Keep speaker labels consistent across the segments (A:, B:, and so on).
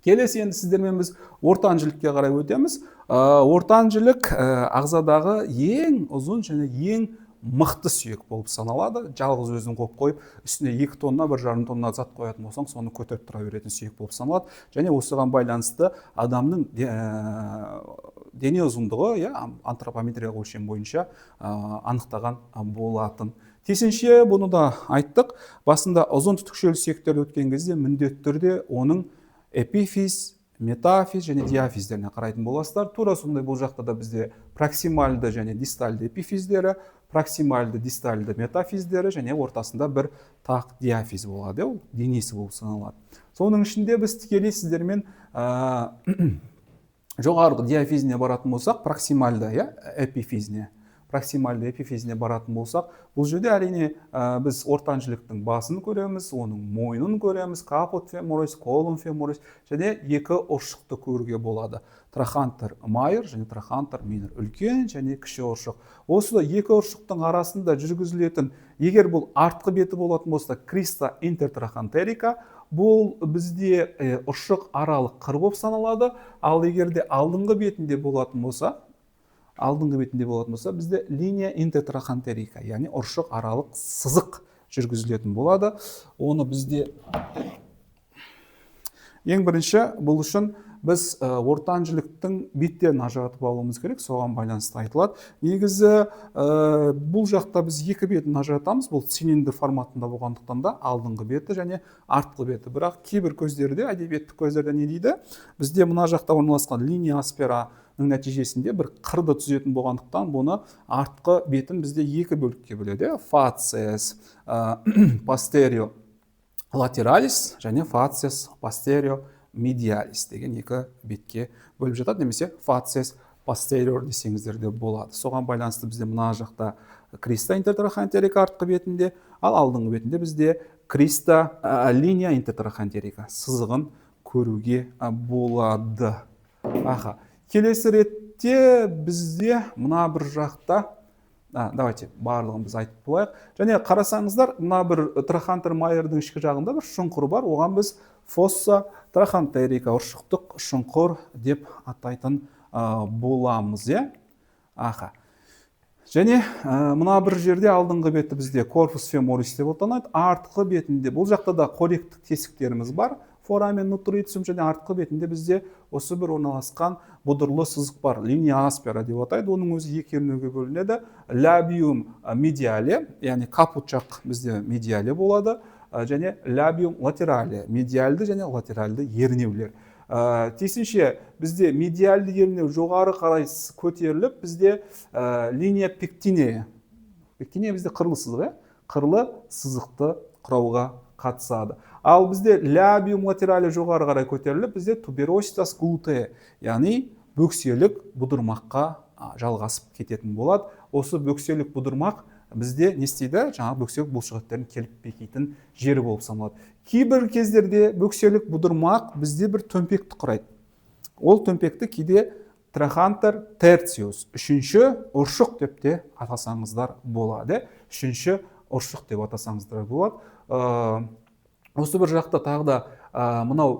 A: Келесі енді сіздермен біз ортан жілікке қарай өтеміз. Ортан жілік ағзадағы ең ұзын және ең мықты сүйек болып саналады. Жалғыз өзін қойып қойып, үстіне 2 тонна, 1,5 тонна зат қоятын болсаң, соны көтеріп тұра беретін сүйек болып саналады. Және осыған байланысты адамның дене ұзындығы, антропометриялық өлшем бойынша анықтаған болатын. Тиісінше бұны да айттық. Басында ұзын түтікшелі сүйектерді өткен кезде міндетті түрде оның эпифиз, метафиз және диафиздеріне қарайтын боласыздар. Тура сондай бұл жақта да бізде проксимальды және дистальды эпифиздері, проксимальды дистальды метафиздері және ортасында бір тақ диафиз болады. Ол денесі болып саналады. Соның ішінде біз тікелей сіздермен жоғарғы диафизіне баратын болсақ, проксимальды эпифизіне. Проксимальды эпифизіне баратын болсақ, бұл жерде әрине біз ортан жіліктің басын көреміз, оның мойнын көреміз, капут феморис, колум феморис және 2 ұршықты көруге болады. Трахантер майор және трахантер минор, үлкен және кіші ұршық. Осы 2 ұршықтың арасында жүргізілетін, егер бұл артқы беті болатын болса, криста интертрахантерика, бұл бізде ұршық аралық қыр болып саналады, ал егер де алдыңғы бетінде болатын болса, бізде линия интертрахантерика, яғни ұршық аралық сызық жүргізілетін болады. Оны бізде ең бірінші бұл үшін біз ортан жіліктің беттерін ажыратып алуымыз керек, соған байланысты айтылады. Негізі бұл жақта біз 2 бетін ажыратамыз, бұл цилиндр форматында болғандықтан да алдыңғы беті және артқы беті. Бірақ кейбір көздерде, әдебиеттік көздерде не дейді? Бізде мына жақта орналасқан линия аспера нәтижесінде бір қырды түзетін болғандықтан бұны артқы бетін бізде 2 бөлікке бөледі. Фациес постерио латералис және фациес постерио медиалис деген 2 бетке бөліп жатады, немесе фациес постериор десеңіздер де болады. Соған байланысты бізде мына жақта криста интертрахантерика артқы бетінде, ал алдыңғы бетінде бізде криста линия интертрахантерика сызығын көруге болады. Келесі ретте бізде мына бір жақта, давайте барлығын біз айтып болайық. Және қарасаңыздар, мына бір трахантер майордың ішкі жағында бір шұңқыр бар, оған біз фосса трахантерика, ұршықтық шұңқыр деп атайтын боламыз. Және мына бір жерде алдыңғы беті бізде корпус феморис деп аталады, артқы бетінде бұл жақта да қоректік тесіктеріміз бар. Форамен нутрициум және артқы бетінде бізде осы бір орналасқан бұдырлы сызық бар, линия аспера деп атайды. Оның өзі 2 ернеуге бөлінеді. Лабиум медиале, яғни капут жақ бізде медиале болады, және лабиум латерале, медиалды және латералды ернеулер. Тиісінше бізде медиалды ернеу жоғары қарай көтеріліп, бізде линия пектинея. Пектинея бізде қырлы сызық, қырлы сызықты құрауға қатысады. Ал бізде лабиум латерале жоғары қарай көтеріліп, бізде тубероситас глутея, яғни бөкселік бұдырмаққа жалғасып кететін болады. Осы бөкселік бұдырмақ бізде не істейді? Жаңағы бөкселік бұлшықеттерін келіп бекитін жері болып саналады. Кейбір кездерде бөкселік бұдырмақ бізде бір төмпекті құрайды. Ол төмпекті кейде трахантер терциус, 3-ші ұршық деп те атасаңыздар болады. 3-ші ұршық деп атасаңыздар болады. Осы бір жақта тағы да мынау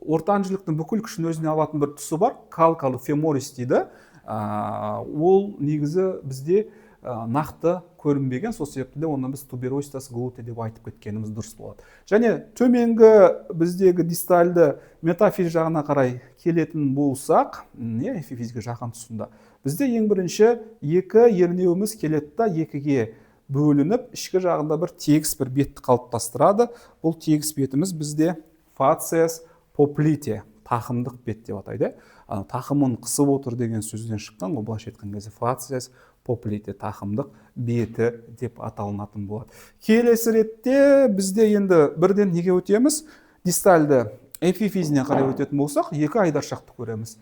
A: ортан жіліктің бүкіл күшін өзіне алатын бір тұсы бар, калкалы феморис дейді. Ол негізі бізде нақты көрінбеген, сол себепті оны біз тубероситас глутея деп айтып кеткеніміз дұрыс болады. Және төменгі біздегі дистальды метафиз жағына қарай келетін болсақ, эпифизге жақын тұсында, бізде ең бірінші 2 ернеуіміз келеді да 2-ге бөлініп, ішкі жағында бір тегіс бір бетті қалыптастырады. Бұл тегіс бетіміз бізде фациес поплите, тақымдық бет деп атайды. Тақымын қысып отыр деген сөзден шыққан, ол былайша айтқан кезде фациес поплите, тақымдық беті деп аталынатын болады. Келесі ретте бізде енді бірден неге өтеміз? Дистальды эпифизіне қарай өтетін болсақ, 2 айдаршақты көреміз.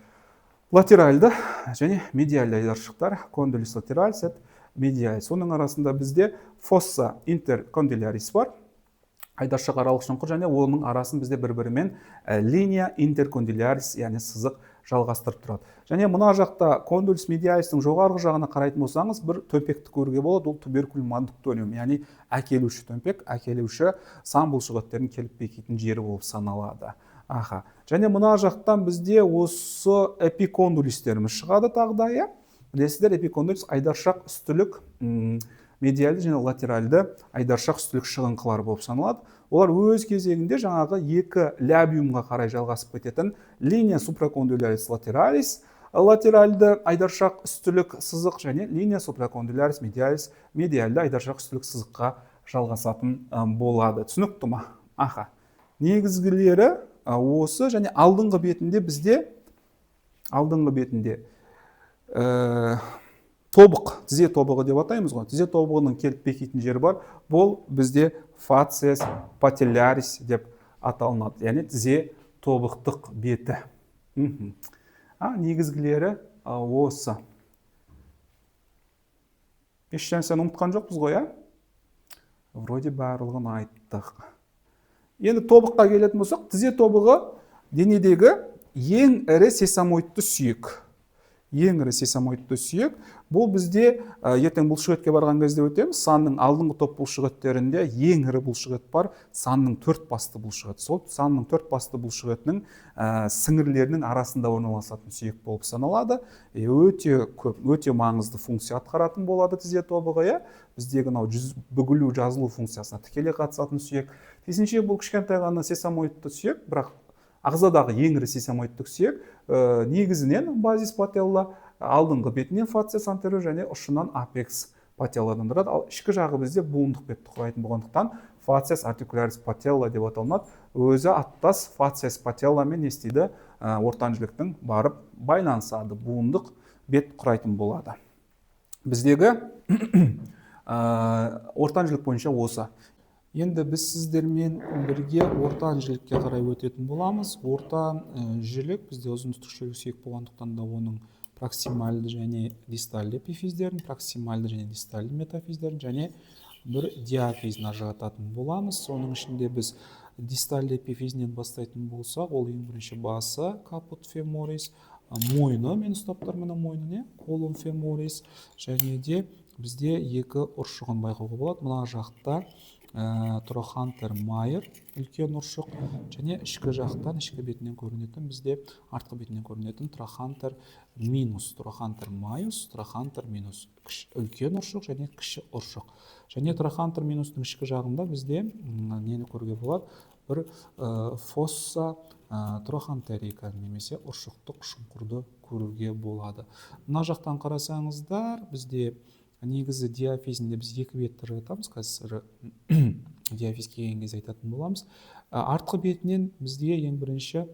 A: Латеральды және медиальды айдаршықтар, кондилис латералис, медиалис. Соның арасында бізде фосса интеркондилярис бар, айдаршық аралық шұңқыр, және оның арасын бізде бір-бірімен линия интеркондилярис, яғни сызық жалғастырып тұрады. Және мына жақта кондилис медиалистің жоғарғы жағына қарайтын болсаңыз, бір төмпекті көруге болады, ол туберкулум мандуктониум, яғни әкелуші төмпек, әкелуші сан бұлшықеттердің келіп бекитін жері болып саналады. Аха. Және мына жақтан бізде осы эпикондулистеріміз шығады тағы да, иә. Білесіздер, эпикондулис айдаршақ үстілік медиалды және латеральды айдаршақ үстілік шығыңқылар болып саналады. Олар өз кезегінде жаңағы екі лябиумға қарай жалғасып кететін линия супракондулярис латералис, латеральды айдаршақ үстілік сызық және линия супракондулярис медиалис, медиалды айдаршақ үстілік сызыққа жалғасатын болады. Түсінікті ма? Аха. Негізгілері осы, және алдыңғы бетінде бізде тобық, тізе тобығы деп атаймыз ғой. Тізе тобығының келіп бекитін жері бар. Бұл бізде фациес пателлярис деп аталынады. Яғни тізе тобықтық беті. Негізгілері осы. Ешнәрсені ұмытқан жоқпыз ғой, иә? Вроде барлығын айттық. Енді тобыққа келетін болсақ, тізе тобығы денедегі ең ірі сесамоидты сүйек. Ең ірі сесамоидты сүйек. Бұл бізде ертең бұлшықетке барған кезде өтеміз. Санның алдыңғы топ бұлшықеттерінде ең ірі бұлшықет бар, санның 4 басты бұлшықет. Сол санның 4 басты бұлшықетінің сіңірлерінің арасында орналасатын сүйек болып саналады. Өте көп, өте маңызды функция атқаратын болады тізе тобығы, иә. Біздегі бүгілу, жазылу функциясына тікелей қатысатын сүйек. Тиісінше бұл кішкентай ғана сесамоидты сүйек, бірақ ағзадағы ең ірі сесамоидтік сүйек негізінен базис пателла, алдыңғы бетінен фациес антериор және ұшынан апекс пателладан тұрады. Ал ішкі жағы бізде буындық бетті құрайтын болғандықтан фациес артикулярис пателла деп аталынады. Өзі аттас фациес пателламен не істейді? Ортан жіліктің барып байланысады, буындық бет құрайтын болады. Біздегі ортан жілік бойынша осы. Енді біз сіздермен бірге ортан жілікке қарай өтетін боламыз. Ортан жілік бізде ұзын түтікшелі сүйек болғандықтан да оның проксимальды және дистальды эпифиздерін, проксимальды және дистальды метафиздерін және бір диафизін ажырататын боламыз. Соның ішінде біз дистальды эпифизінен бастайтын болсақ, ол ең бірінші басы, капут феморис, мойны, мен ұстаптар мына мойны, колум феморис, және де бізде екі ұршығын байқауға болады. Мына жақта трохантер майор, үлкен ұршық, және ішкі жақтан, ішкі бетінен көрінетін, бізде артқы бетінен көрінетін трохантер минус, трохантер майус, трохантер минус, үлкен ұршық және кіші ұршық. Және трохантер минустың ішкі жағында бізде нені көруге болады? Бір фосса трохантерика, немесе ұршықтық шұңқырды көруге болады. Мына жақтан қарасаңыздар, бізде негізі диафизінде біз екі бетті жатамыз, қазір диафиз келген кезде айтатын боламыз. Артқы бетінен бізде ең бірінші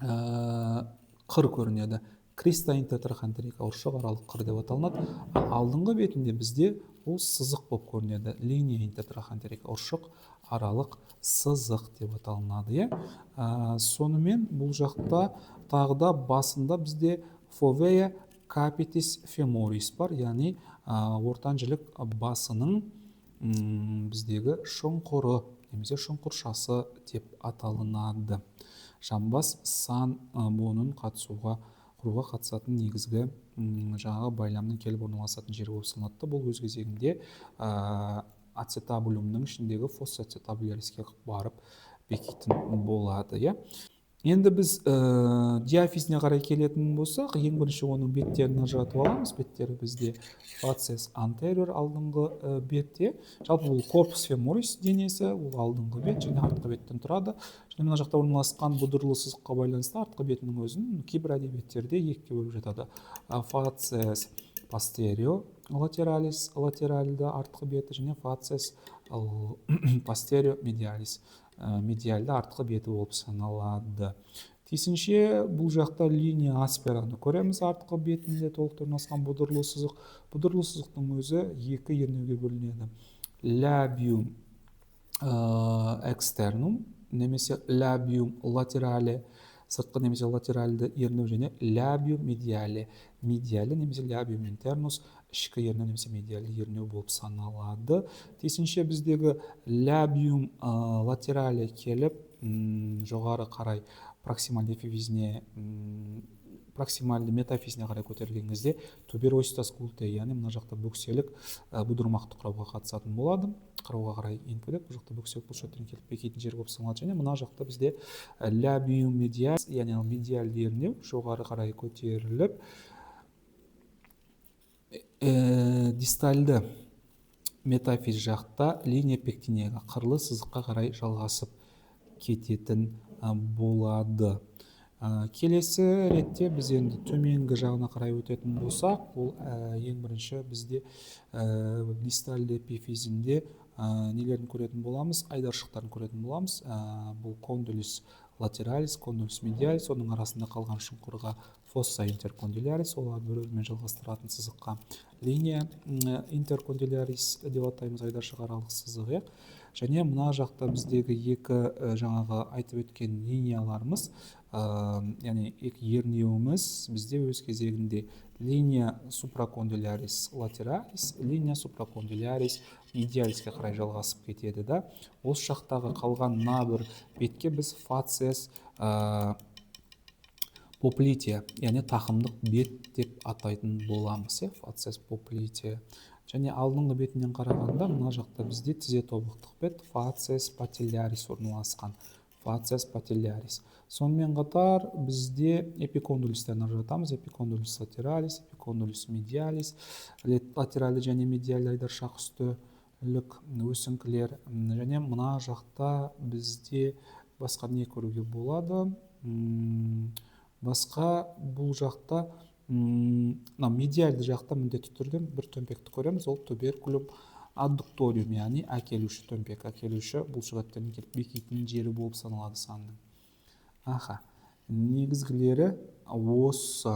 A: қыр көрінеді. Кристаллин тетрахантерика, ұршық аралық қыр деп аталынады. Алдыңғы бетінде бізде ол сызық болып көрінеді. Линия тетрахантерика, ұршық аралық сызық деп аталынады. Сонымен бұл жақта тағы да басында бізде фовея капитис феморис бар, яғни ортан жілік басының біздегі шұңқыры, немесе шұңқыршасы деп аталынады. Жамбас сан буынын құруға қатысатын негізгі жаңағы байламның келіп орналасатын жері болып саналады. Бұл өз кезегінде ацетабулюмның ішіндегі фосфоацетабуляриске барып бекитін болады. Енді біз диафизіне қарай келетін болсақ, ең бірінші оның беттерін ажыратып аламыз. Беттері бізде фациес антериор, алдыңғы бетте. Жалпы бұл корпус феморис денесі, ол алдыңғы бет және артқы беттен тұрады. Және мына жақта орналасқан бұдырлы сызыққа байланысты артқы бетінің өзін кейбір әдебиеттерде екіге бөліп жатады. Фациес постерио латералис, латеральды артқы беті, және фациес постерио медиалис, медиалды артқы беті болып саналады. Тиісінше бұл жақта линия аспираны көреміз артқы бетінде толық орналасқан бұдырлы сызық. Бұдырлы сызықтың өзі екі ернеуге бөлінеді. Лабиум экстернум, немесе лабиум латерале, сыртқы немесе латеральды ернеу, және лабиум медиале, медиале немесе лабиум интернус, ішкі ернеу немесе медиалды ернеу болып саналады. Тиісінше біздегі лабиум латерале келіп, жоғары қарай проксимальды эпифизіне, проксимальды метафизіне қарай көтерілген кезде тубероситас култе, яғни мына жақта бөкселік бұдырмақты құрауға қатысатын болады. тақырыбға қарай еніп кетеді. Бұл жақта бөксек бұлшықеттерін келіп бекитін жер болып саналады. Және мына жақта бізде лабиум медиалис, яғни медиалды ернеу жоғары қарай көтеріліп, дистальды метафиз жақта линия пектинега қырлы сызыққа қарай жалғасып кететін болады. Келесі ретте біз енді төменгі жағына қарай өтетін болсақ, ол ең бірінші бізде дистальды эпифизінде нелерін көретін боламыз, айдаршықтарын көретін боламыз. Бұл кондилюс латералис, кондилюс медиалис, оның арасында қалған шұңқырға фосса интеркондилярис, олар бір-бірімен жалғастыратын сызыққа линия интеркондилярис деп атаймыз, айдаршық аралық сызығы. Және мына жақта біздегі екі жаңағы айтып өткен линияларымыз, яғни екі ернеуіміз бізде өз кезегінде линия супракондилярис латералис, линия супракондилярис медиалиске қарай жалғасып кетеді да. Осы жақтағы қалған мына бір бетке біз фациес поплития, яғни тақымдық бет деп атайтын боламыз, фациес поплития. Және алдыңғы бетінен қарағанда мына жақта бізде тізе тобықтық бет фациес пателлярис орналасқан. Фациес пателлярис. Сонымен қатар бізде эпикондилюстерін ажыратамыз. Эпикондилюс латералис, эпикондилюс медиалис, латералды және медиалды айдаршақ үстілік өсіңкілер. Және мына жақта бізде басқа не көруге болады? Басқа бұл жақта медиалды жақта міндетті түрде бір төмпекті көреміз, ол туберкулум аддукториум, яғни әкелуші төмпек, әкелуші бұлшықеттердің келіп бекитін жері болып саналады санның. Негізгілері осы.